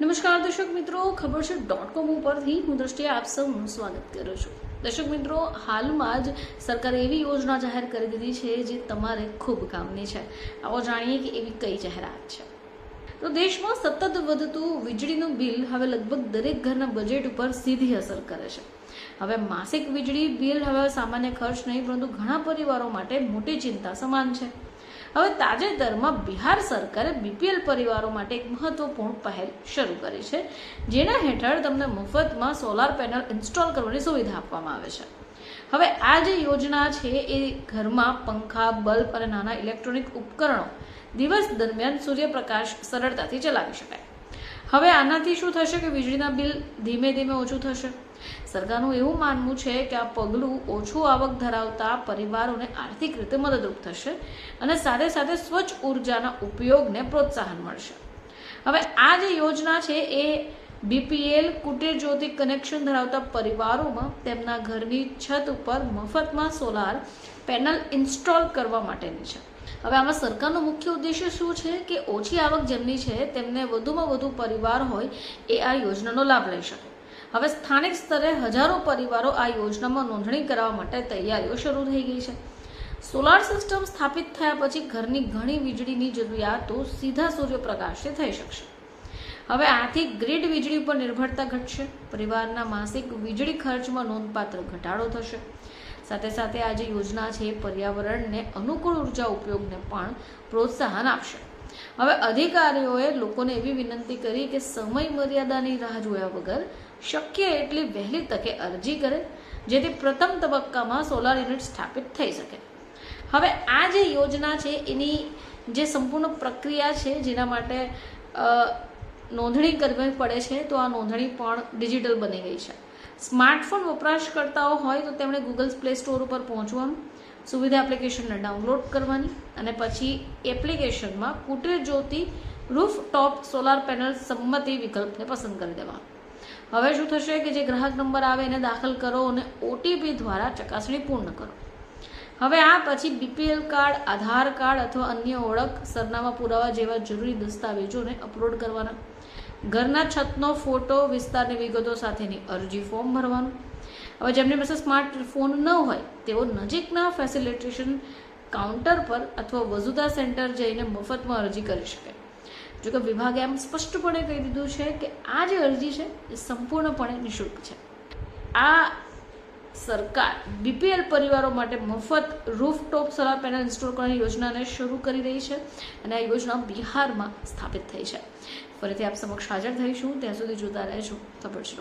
નમસ્કાર દર્શક મિત્રો, ખબર છે .com ઉપરથી હું દ્રષ્ટિએ આપ સૌનું સ્વાગત કરું છું. દર્શક મિત્રો, હાલમાં જ સરકારે એવી યોજના જાહેર કરી દીધી છે જે તમારે ખૂબ કામની છે. આવો જાણીએ કે એવી કઈ જાહેરાત છે. તો દેશમાં સતત વધતું વીજળીનું બિલ હવે લગભગ દરેક ઘરના બજેટ ઉપર સીધી અસર કરે છે. હવે માસિક વીજળી બિલ હવે સામાન્ય ખર્ચ નહીં પરંતુ ઘણા પરિવારો માટે મોટી ચિંતા સમાન છે. હવે તાજેતરમાં બિહાર સરકારે બીપીએલ પરિવારો માટે એક મહત્વપૂર્ણ પહેલ શરૂ કરી છે, જેના હેઠળ તમને મફતમાં સોલાર પેનલ ઇન્સ્ટોલ કરવાની સુવિધા આપવામાં આવે છે. હવે આ જે યોજના છે એ ઘરમાં પંખા, બલ્બ અને નાના ઇલેક્ટ્રોનિક ઉપકરણો દિવસ દરમિયાન સૂર્યપ્રકાશ સરળતાથી ચલાવી શકાય. હવે આનાથી શું થશે કે વીજળીના બિલ ધીમે ધીમે ઓછું થશે. સરકારનું એવું માનવું છે કે આ પગલું ઓછું આવક ધરાવતા પરિવારોને આર્થિક રીતે મદદરૂપ થશે અને સાથે સાથે સ્વચ્છ ઉર્જાના ઉપયોગને પ્રોત્સાહન મળશે. હવે આ જે યોજના છે એ બીપીએલ કુટીર જ્યોતિ કનેક્શન ધરાવતા પરિવારોમાં તેમના ઘરની છત ઉપર મફતમાં સોલાર પેનલ ઇન્સ્ટોલ કરવા માટેની છે. હવે આમાં સરકારનો મુખ્ય ઉદ્દેશ્ય શું છે કે ઓછી આવક જેમની છે તેમને વધુમાં વધુ પરિવાર હોય એ આ યોજનાનો લાભ લઈ શકે. હવે સ્થાનિક સ્તરે હજારો પરિવારો આ યોજનામાં નોંધણી કરાવવા માટે તૈયારીઓ શરૂ થઈ ગઈ છે. સોલાર સિસ્ટમ સ્થાપિત થયા પછી ઘરની ઘણી વીજળીની જરૂરિયાતો સીધા સૂર્યપ્રકાશથી થઈ શકશે. હવે આથી ગ્રીડ વીજળી પર નિર્ભરતા ઘટશે, પરિવારના માસિક વીજળી ખર્ચમાં નોંધપાત્ર ઘટાડો થશે. સાથે સાથે આ જે યોજના છે પર્યાવરણને અનુકૂળ ઉર્જા ઉપયોગને પણ પ્રોત્સાહન આપશે. હવે અધિકારીઓએ લોકોને એવી વિનંતી કરી કે સમય મર્યાદાની રાહ જોયા વગર શક્ય એટલી વહેલી તકે અરજી કરે, જેથી પ્રથમ તબક્કામાં સોલાર યુનિટ સ્થાપિત થઈ શકે. હવે આ જે યોજના છે એની જે સંપૂર્ણ પ્રક્રિયા છે જેના માટે નોંધણી કરવી પડે છે, તો આ નોંધણી પણ ડિજિટલ બની ગઈ છે. સ્માર્ટફોન વપરાશકર્તાઓ હોય તો તેમણે ગૂગલ પ્લે સ્ટોર ઉપર પહોંચવાનું, સુવિધા એપ્લિકેશનને ડાઉનલોડ કરવાની અને પછી એપ્લિકેશનમાં કુટીર જ્યોતિ રૂફટોપ સોલાર પેનલ સંમતિ વિકલ્પને પસંદ કરી દેવા. હવે શું થશે કે જે ગ્રાહક નંબર આવે એને દાખલ કરો અને ઓટીપી દ્વારા ચકાસણી પૂર્ણ કરો. હવે આ પછી બીપીએલ કાર્ડ, આધાર કાર્ડ અથવા અન્ય ઓળખ સરનામા પુરાવા જેવા જરૂરી દસ્તાવેજોને અપલોડ કરવાના. ઘરના છતનો ફોટો, વિસ્તારની વિગતો સાથેની અરજી ફોર્મ ભરવાનું. હવે જેમની પાસે સ્માર્ટફોન ન હોય તેઓ નજીકના ફેસિલિટેશન કાઉન્ટર પર અથવા વસુધા સેન્ટર જઈને મફતમાં અરજી કરી શકે. જોકે વિભાગે એમ સ્પષ્ટપણે કહી દીધું છે કે આ જે અરજી છે એ સંપૂર્ણપણે નિઃશુલ્ક છે. આ સરકાર બીપીએલ પરિવારો માટે મફત રૂફટોપ સોલાર પેનલ ઇન્સ્ટોલ કરવાની યોજનાને શરૂ કરી રહી છે અને આ યોજના બિહારમાં સ્થાપિત થઈ છે. ફરીથી આપ સમક્ષ હાજર થઈશું, ત્યાં સુધી જોતા રહેજો ખબર છે.